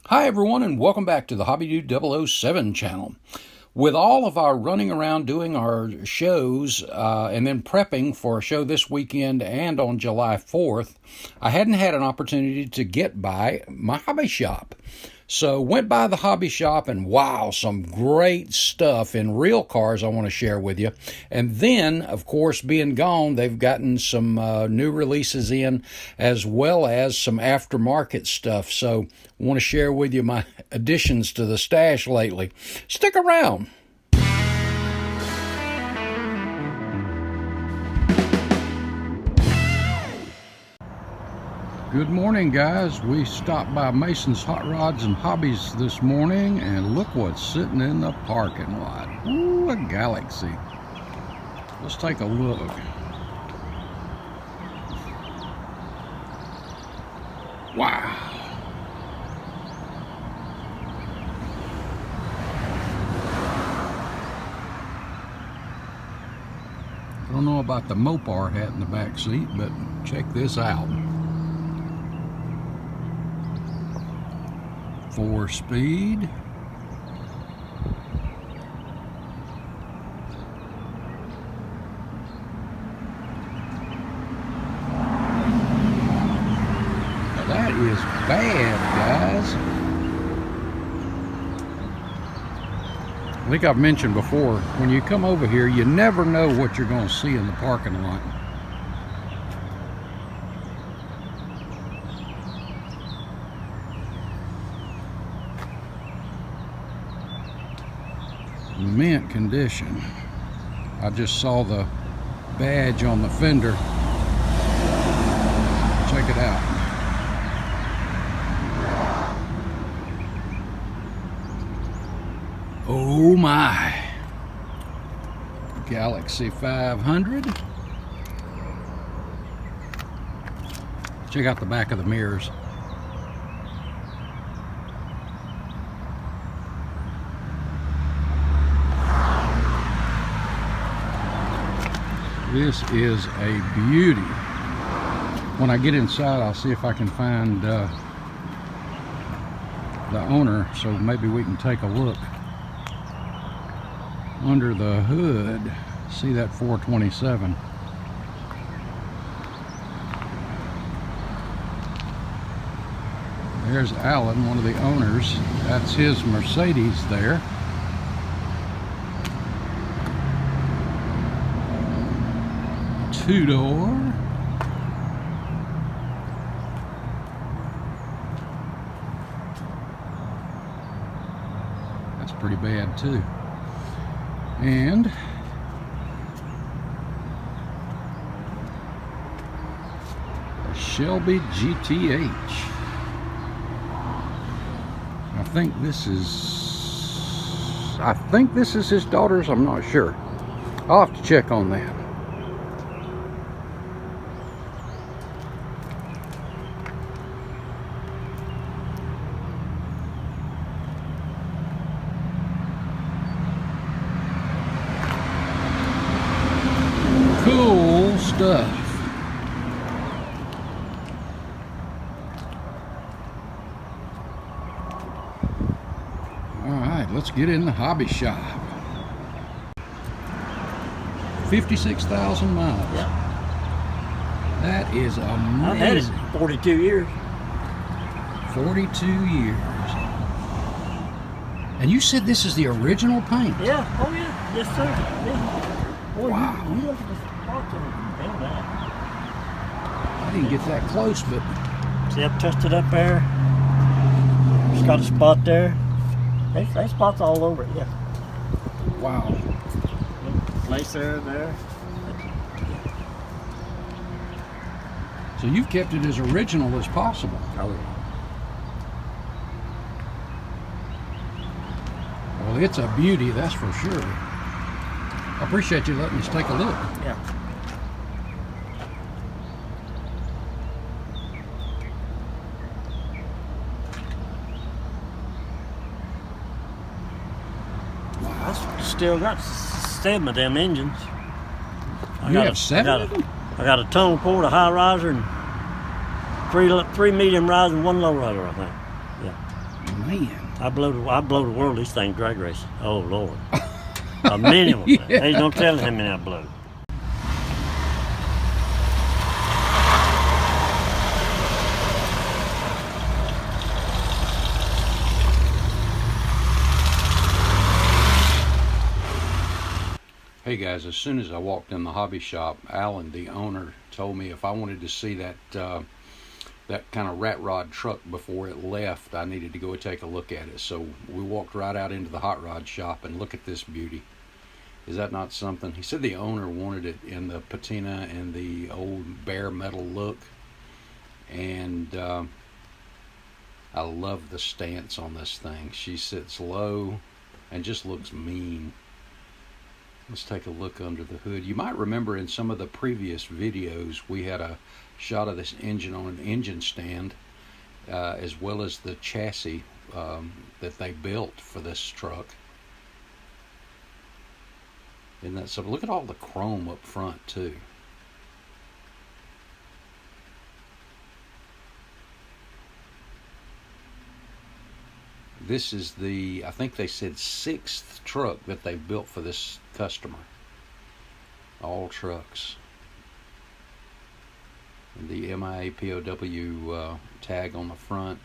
Hi everyone, and welcome back to the Hobby Dude 007 channel. With all of our running around doing our shows and then prepping for a show this weekend and on July 4th, I hadn't had an opportunity to get by my hobby shop. So went by the hobby shop and wow, some great stuff in real cars I want to share with you. And then, of course, being gone, they've gotten some new releases in as well as some aftermarket stuff. So I want to share with you my additions to the stash lately. Stick around. Good morning, guys. We stopped by Mason's Hot Rods and Hobbies this morning, and look what's sitting in the parking lot. Ooh, a Galaxy. Let's take a look. Wow. I don't know about the Mopar hat in the back seat, but check this out. 4-speed. That is bad, guys. I think I've mentioned before, when you come over here, you never know what you're going to see in the parking lot. Mint condition. I just saw the badge on the fender. Check it out. Oh my. Galaxy 500. Check out the back of the mirrors. This is a beauty. When I get inside, I'll see if I can find the owner, so maybe we can take a look under the hood. See that 427. There's Alan, one of the owners. That's his Mercedes there. Two-door. That's pretty bad too. And a Shelby GTH. I think this is his daughter's. I'm not sure. I'll have to check on that. Cool stuff. All right, let's get in the hobby shop. 56,000 miles. Yeah. That is amazing. I've had it 42 years. 42 years. And you said this is the original paint? Yeah. Oh yeah. Yes, sir. Yeah. Boy, Wow. you look at the spots on it. I didn't get that close, but See, I've touched it up there. Just got a spot there. There's spots all over it. Yeah. wow. Place there. So you've kept it as original as possible. Oh yeah. Well, it's a beauty, that's for sure. I appreciate you letting us take a look. Yeah. I still got 7 of them engines. You have 7 of them? I got a tunnel port, a high riser, and three medium riser and one low riser, I think. Yeah. Man. I blow the world these things drag race. Oh Lord. A minimum. Yeah. There's no telling how many I blow. Hey guys, as soon as I walked in the hobby shop, Alan, the owner, told me if I wanted to see that kind of rat rod truck before it left, I needed to go take a look at it. So we walked right out into the hot rod shop and look at this beauty. Is that not something? He said the owner wanted it in the patina and the old bare metal look. And I love the stance on this thing. She sits low and just looks mean. Let's take a look under the hood. You might remember in some of the previous videos we had a shot of this engine on an engine stand, as well as the chassis that they built for this truck. Isn't that something? Look at all the chrome up front too. This is the, I think they said, 6th truck that they've built for this customer. All trucks. And the MIA-POW tag on the front.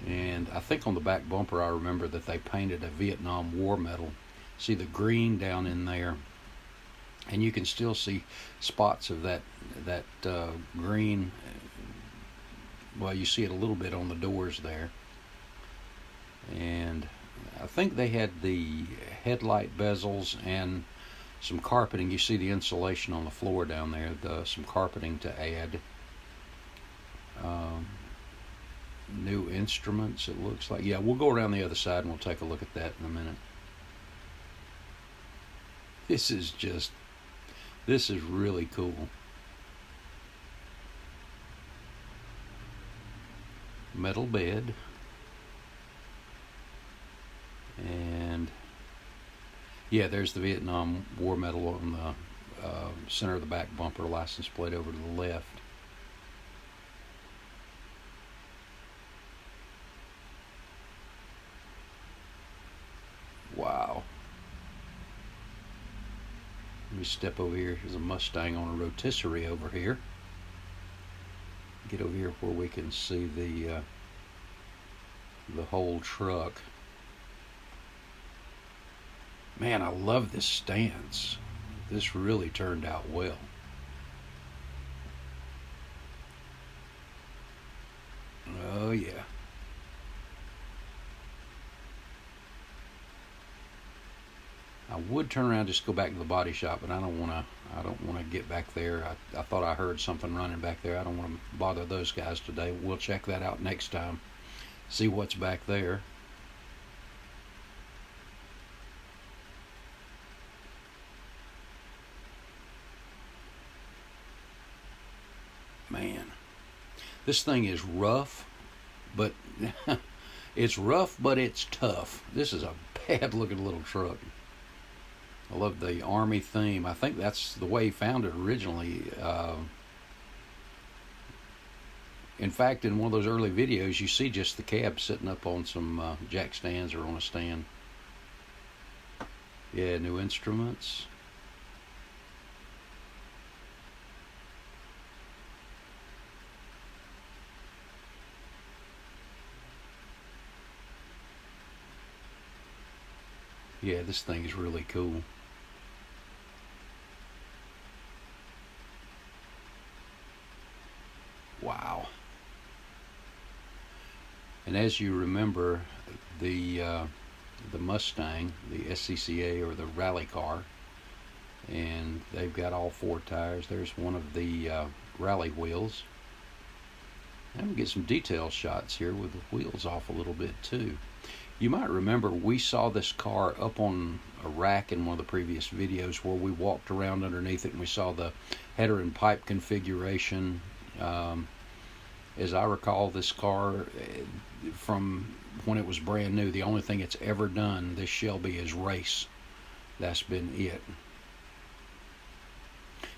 And I think on the back bumper I remember that they painted a Vietnam War medal. See the green down in there. And you can still see spots of that green. Well, you see it a little bit on the doors there. And I think they had the headlight bezels and some carpeting. You see the insulation on the floor down there, some carpeting to add. New instruments, it looks like. Yeah, we'll go around the other side and we'll take a look at that in a minute. This is really cool. Metal bed. And yeah, there's the Vietnam War medal on the center of the back bumper, license plate over to the left. Wow. Let me step over here. There's a Mustang on a rotisserie over here. Get over here where we can see the whole truck. Man, I love this stance. This really turned out well. Oh yeah. I would turn around and just go back to the body shop, but I don't want to get back there. I thought I heard something running back there. I don't want to bother those guys today. We'll check that out next time. See what's back there. Man, this thing is rough, but it's rough, but it's tough. This is a bad looking little truck. I love the Army theme. I think that's the way he found it originally. In fact, in one of those early videos, you see just the cab sitting up on some jack stands or on a stand. Yeah, new instruments. Yeah, this thing is really cool. Wow. And as you remember, the Mustang, the SCCA or the rally car, and they've got all 4 tires. There's one of the rally wheels. And we get some detail shots here with the wheels off a little bit too. You might remember we saw this car up on a rack in one of the previous videos where we walked around underneath it and we saw the header and pipe configuration. As I recall, this car from when it was brand new, the only thing it's ever done, this Shelby, is race. That's been it.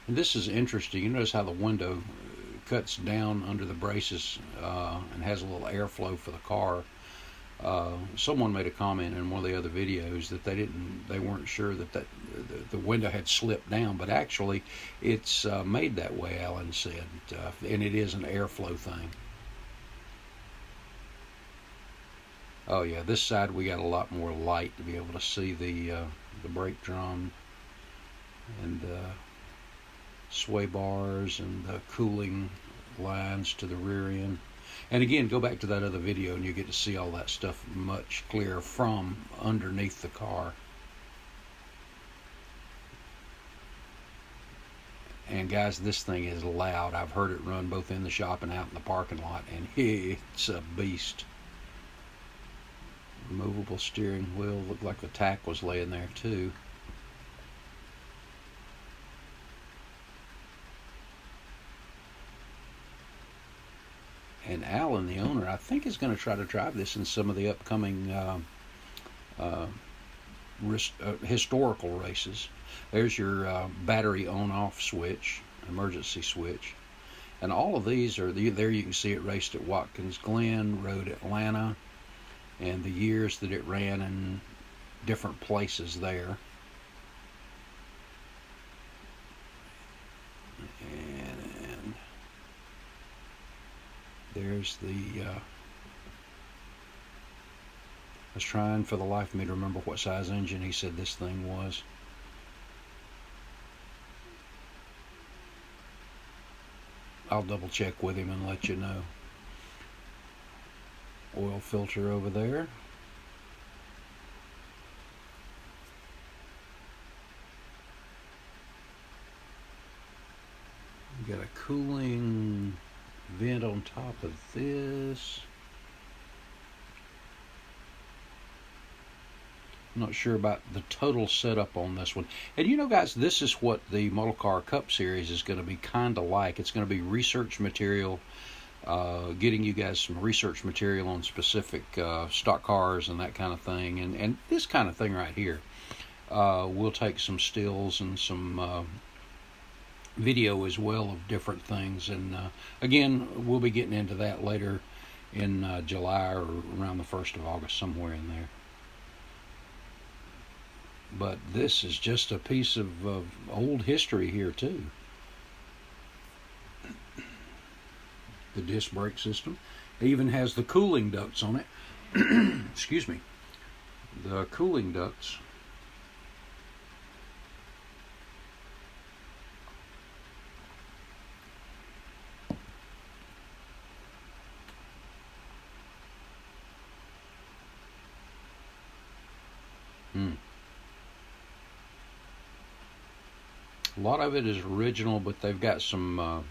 And this is interesting. You notice how the window cuts down under the braces and has a little airflow for the car. Someone made a comment in one of the other videos that they weren't sure that the window had slipped down, but actually it's made that way, Alan said, and it is an airflow thing. Oh yeah, this side we got a lot more light to be able to see the brake drum and the sway bars and the cooling lines to the rear end. And again, go back to that other video and you get to see all that stuff much clearer from underneath the car. And guys, this thing is loud. I've heard it run both in the shop and out in the parking lot, and it's a beast. Movable steering wheel, looked like the tack was laying there too. And Alan, the owner, I think is going to try to drive this in some of the upcoming historical races. There's your battery on-off switch, emergency switch. And all of these are, there you can see it raced at Watkins Glen, Road Atlanta, and the years that it ran in different places there. And there's the, I was trying for the life of me to remember what size engine he said this thing was. I'll double check with him and let you know. Oil filter over there. We got a cooling vent on top of this. I'm not sure about the total setup on this one. And you know, guys, this is what the Model Car Cup Series is going to be kind of like. It's going to be research material, getting you guys some research material on specific stock cars and that kind of thing. And this kind of thing right here. We'll take some stills and some video as well of different things. And again, we'll be getting into that later in July or around the 1st of August, somewhere in there. But this is just a piece of old history here too. The disc brake system. It even has the cooling ducts on it. Excuse me. The cooling ducts. A lot of it is original, but they've got some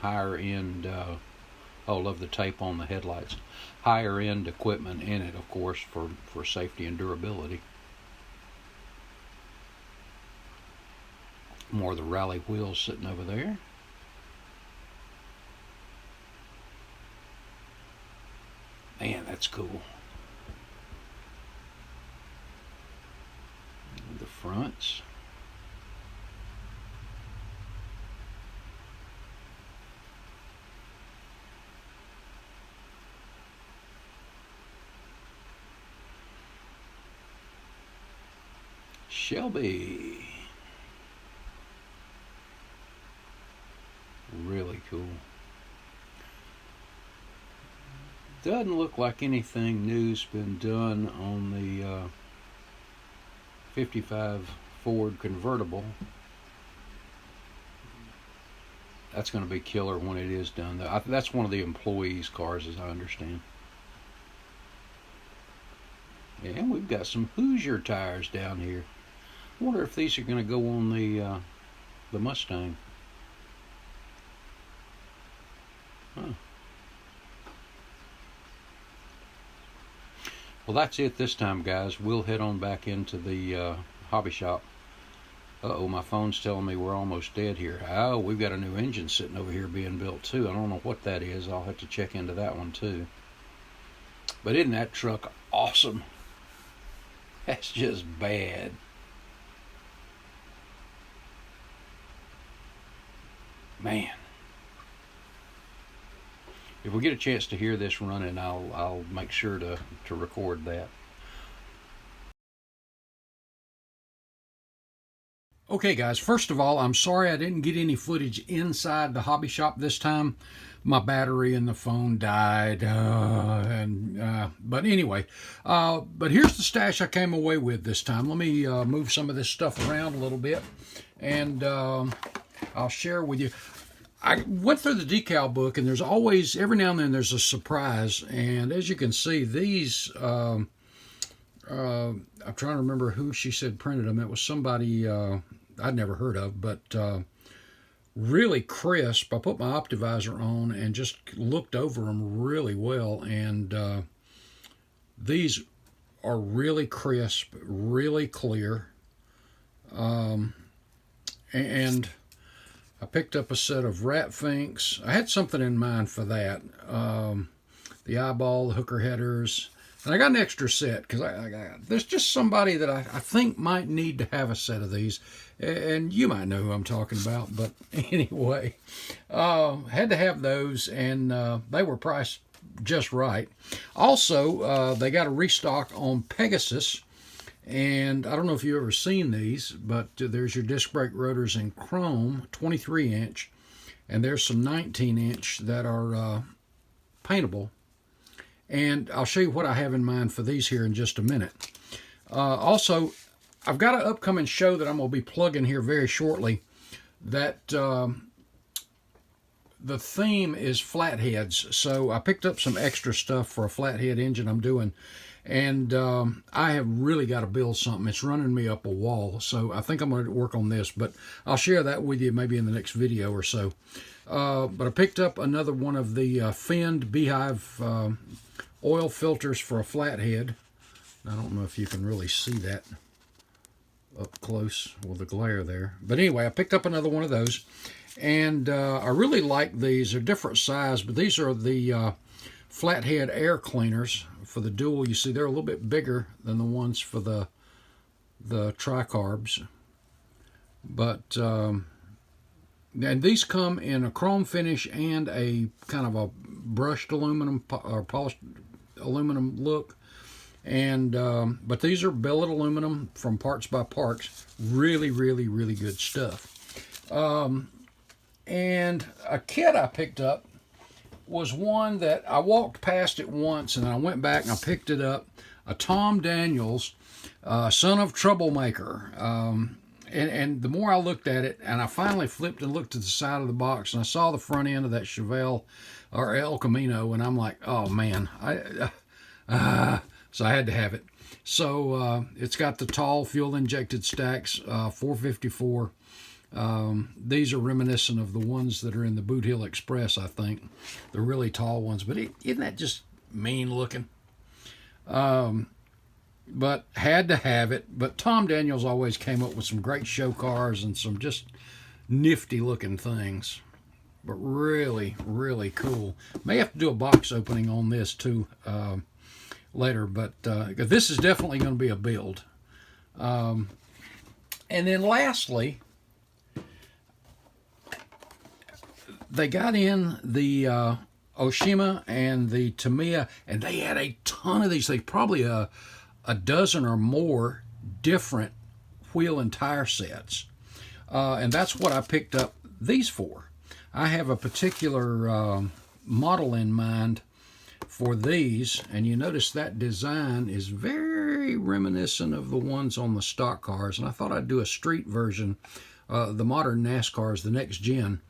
higher end. I love the tape on the headlights. Higher end equipment in it, of course, for safety and durability. More of the rally wheels sitting over there. Man, that's cool. The fronts. Shelby. Really cool. Doesn't look like anything new's been done on the 55 Ford convertible. That's going to be killer when it is done. That's one of the employees' cars, as I understand. And we've got some Hoosier tires down here. I wonder if these are going to go on the Mustang. Huh. Well, that's it this time, guys. We'll head on back into the hobby shop. Uh-oh, my phone's telling me we're almost dead here. Oh, we've got a new engine sitting over here being built too. I don't know what that is. I'll have to check into that one too. But isn't that truck awesome? That's just bad. Man. if we get a chance to hear this running, I'll make sure to record that. Okay, guys, first of all, I'm sorry I didn't get any footage inside the hobby shop this time. My battery in the phone died, but anyway, but here's the stash I came away with this time. Let me move some of this stuff around a little bit, and I'll share with you. I went through the decal book, and there's always, every now and then, there's a surprise. And as you can see, these, I'm trying to remember who she said printed them. It was somebody I'd never heard of, but really crisp. I put my Optivisor on and just looked over them really well. And these are really crisp, really clear. And I picked up a set of rat finks. I had something in mind for that. The eyeball, the hooker headers. And I got an extra set because there's just somebody that I think might need to have a set of these. And you might know who I'm talking about. But anyway, had to have those, and they were priced just right. Also, they got a restock on Pegasus. And I don't know if you've ever seen these, but there's your disc brake rotors in chrome, 23 inch, and there's some 19 inch that are paintable. And I'll show you what I have in mind for these here in just a minute. Also, I've got an upcoming show that I'm going to be plugging here very shortly that the theme is flatheads. So I picked up some extra stuff for a flathead engine I'm doing. And I have really got to build something. It's running me up a wall. So I think I'm going to work on this. But I'll share that with you maybe in the next video or so. But I picked up another one of the finned beehive oil filters for a flathead. I don't know if you can really see that up close with the glare there. But anyway, I picked up another one of those. And I really like these. They're different size. But these are the flathead air cleaners for the dual. You see they're a little bit bigger than the ones for the tricarbs, but and these come in a chrome finish and a kind of a brushed aluminum or polished aluminum look. And but these are billet aluminum from Parts by Parts. Really good stuff. And a kit I picked up was one that I walked past it once, and I went back and I picked it up. A Tom Daniels, Son of Troublemaker. And the more I looked at it, and I finally flipped and looked to the side of the box, and I saw the front end of that Chevelle or El Camino, and I'm like, oh man, so I had to have it. So it's got the tall fuel-injected stacks, 454. These are reminiscent of the ones that are in the Boot Hill Express, I think. The really tall ones. But isn't that just mean looking? But had to have it. But Tom Daniels always came up with some great show cars and some just nifty looking things. But really cool. May have to do a box opening on this too later. But this is definitely going to be a build. And then lastly, they got in the Oshima and the Tamiya, and they had a ton of these. They probably a dozen or more different wheel and tire sets. And that's what I picked up these for. I have a particular model in mind for these, and you notice that design is very reminiscent of the ones on the stock cars. And I thought I'd do a street version, the modern NASCARs, the next gen.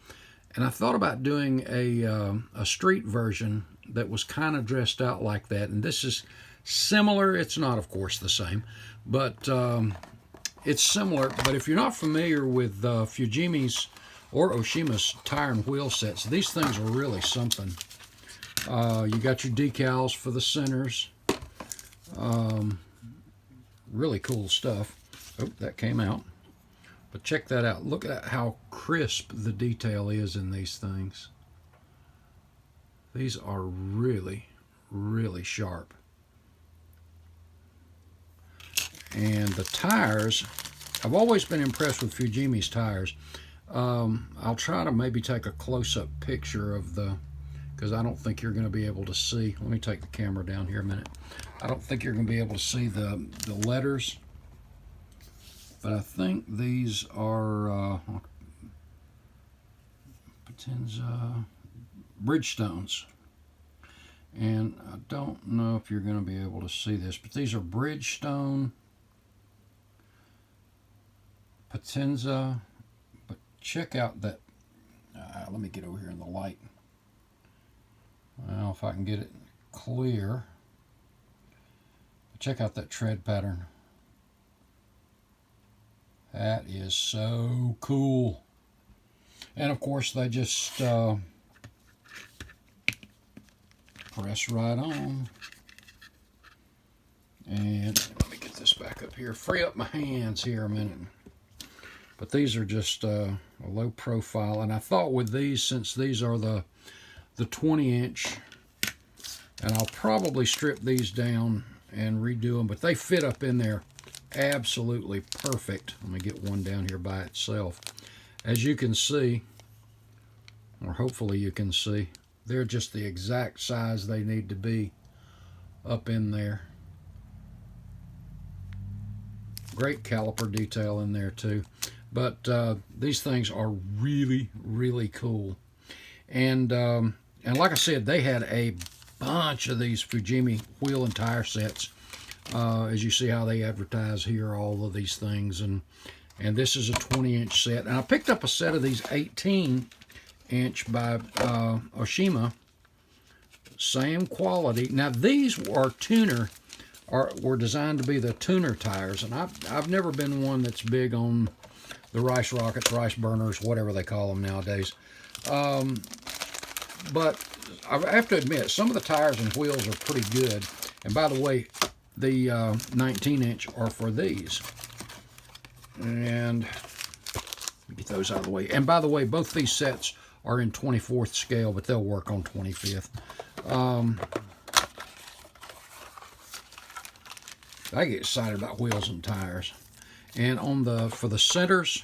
And I thought about doing a street version that was kind of dressed out like that. And this is similar. It's not, of course, the same, but it's similar. But if you're not familiar with Fujimi's or Oshima's tire and wheel sets, these things are really something. You got your decals for the centers. Really cool stuff. Oh, that came out. But check that out. Look at how crisp the detail is in these things. These are really sharp. And the tires, I've always been impressed with Fujimi's tires. I'll try to maybe take a close-up picture of the, because I don't think you're going to be able to see. Let me take the camera down here a minute. I don't think you're going to be able to see the letters, but I think these are Potenza Bridgestones. And I don't know if you're going to be able to see this, but these are Bridgestone Potenza. But check out that. Let me get over here in the light. Well, if I can get it clear. Check out that tread pattern. That is so cool. And of course, they just press right on. And let me get this back up here. Free up my hands here a minute. But these are just a low profile. And I thought with these, since these are the 20-inch, and I'll probably strip these down and redo them, but they fit up in there absolutely perfect. Let me get one down here by itself. As you can see, or hopefully you can see, they're just the exact size they need to be up in there. Great caliper detail in there too. But these things are really, really cool. And like I said, they had a bunch of these Fujimi wheel and tire sets. As you see how they advertise here, all of these things. And this is a 20-inch set. And I picked up a set of these 18-inch by Oshima. Same quality. Now these are were designed to be the tuner tires. And I've never been one that's big on the rice rockets, rice burners, whatever they call them nowadays. But I have to admit, some of the tires and wheels are pretty good. And by the way, the 19-inch are for these. And get those out of the way. And by the way, both these sets are in 24th scale, but they'll work on 25th. I get excited about wheels and tires. And for the centers,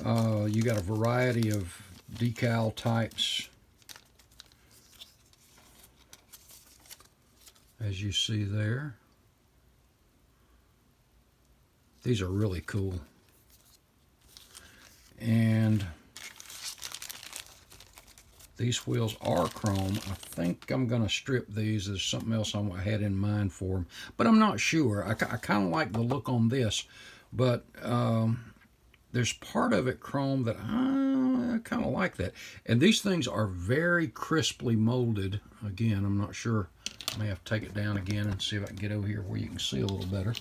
you got a variety of decal types, as you see there. These are really cool. And these wheels are chrome. I think I'm going to strip these. There's something else I had in mind for them, but I'm not sure. I kind of like the look on this, but there's part of it chrome that I kind of like that. And these things are very crisply molded. Again, I'm not sure. I may have to take it down again and see if I can get over here where you can see a little better.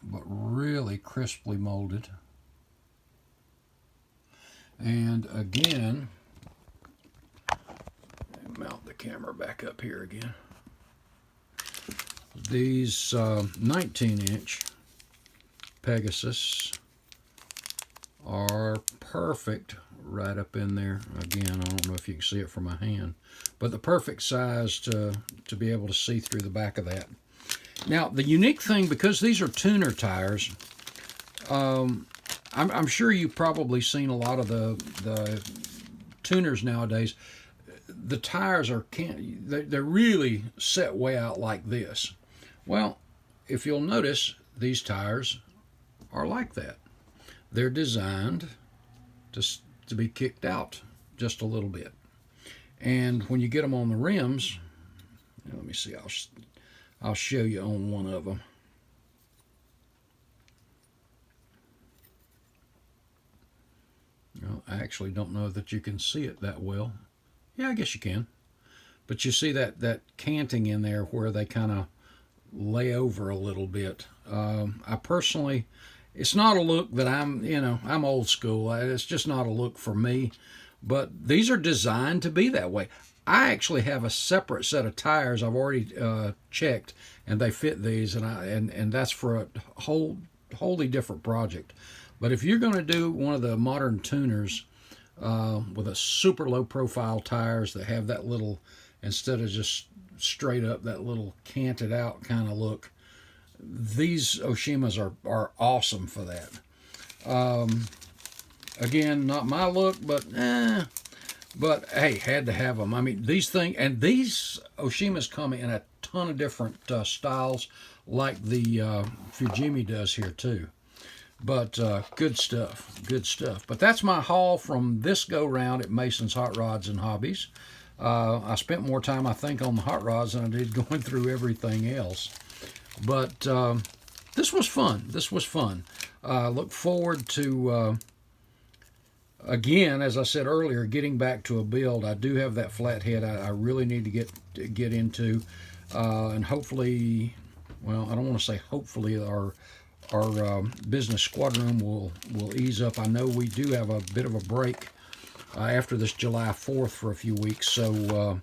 But really crisply molded. And again, mount the camera back up here again. These 19-inch Pegasus are perfect right up in there. Again, I don't know if you can see it from my hand, but the perfect size to be able to see through the back of that. Now, the unique thing, because these are tuner tires, I'm sure you've probably seen a lot of the tuners nowadays. The tires they're really set way out like this. Well, if you'll notice, these tires are like that. They're designed to be kicked out just a little bit. And when you get them on the rims, let me see, I'll show you on one of them. Well, I actually don't know that you can see it that well. Yeah, I guess you can. But you see that canting in there where they kind of lay over a little bit. I personally, it's not a look that I'm old school. It's just not a look for me. But these are designed to be that way. I actually have a separate set of tires I've already checked, and they fit these, and that's for a wholly different project. But if you're going to do one of the modern tuners with a super low profile tires that have that little, instead of just straight up, that little canted out kind of look, these Oshimas are awesome for that. Again, not my look, but hey, had to have them. I mean, these things, and these Oshimas come in a ton of different styles, like the Fujimi does here too. But good stuff, good stuff. But that's my haul from this go round at Mason's Hot Rods and Hobbies. I spent more time, I think, on the hot rods than I did going through everything else. But this was fun. This was fun. Look forward to, again, as I said earlier, getting back to a build. I do have that flathead I really need to get into. And hopefully, well, I don't want to say hopefully, our business squad room will ease up. I know we do have a bit of a break after this July 4th for a few weeks. So,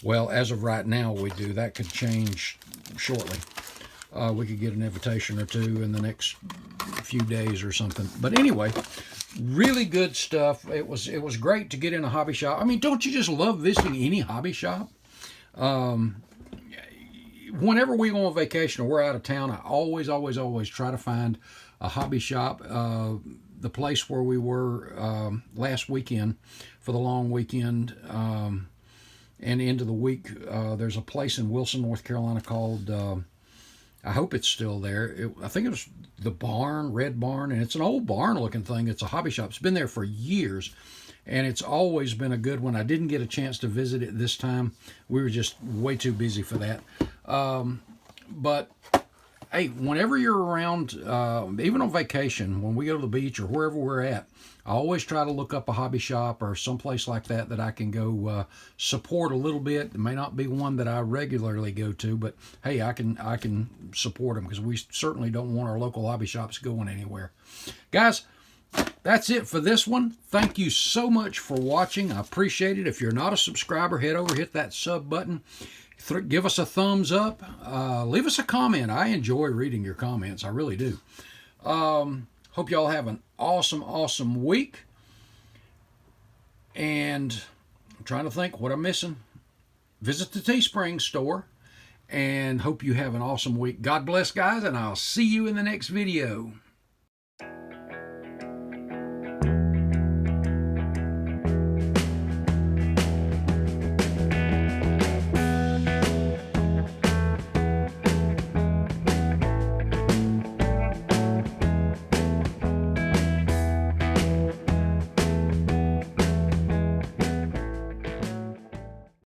well, as of right now, we do. That could change shortly. We could get an invitation or two in the next few days or something. But anyway, really good stuff. It was great to get in a hobby shop. I mean, don't you just love visiting any hobby shop? Whenever we go on vacation or we're out of town, I always try to find a hobby shop. The place where we were last weekend for the long weekend and into the week, there's a place in Wilson, North Carolina called, I hope it's still there. I think it was the Barn, Red Barn, and it's an old barn looking thing. It's a hobby shop. It's been there for years, and it's always been a good one. I didn't get a chance to visit it this time. We were just way too busy for that. But hey, whenever you're around, even on vacation, when we go to the beach or wherever we're at, I always try to look up a hobby shop or someplace like that I can go support a little bit. It may not be one that I regularly go to, but hey, I can support them because we certainly don't want our local hobby shops going anywhere. Guys, that's it for this one. Thank you so much for watching. I appreciate it. If you're not a subscriber, head over, hit that sub button. Give us a thumbs up. Leave us a comment. I enjoy reading your comments. I really do. Hope y'all have an awesome week. And I'm trying to think what I'm missing. Visit the Teespring store. And hope you have an awesome week. God bless, guys, and I'll see you in the next video.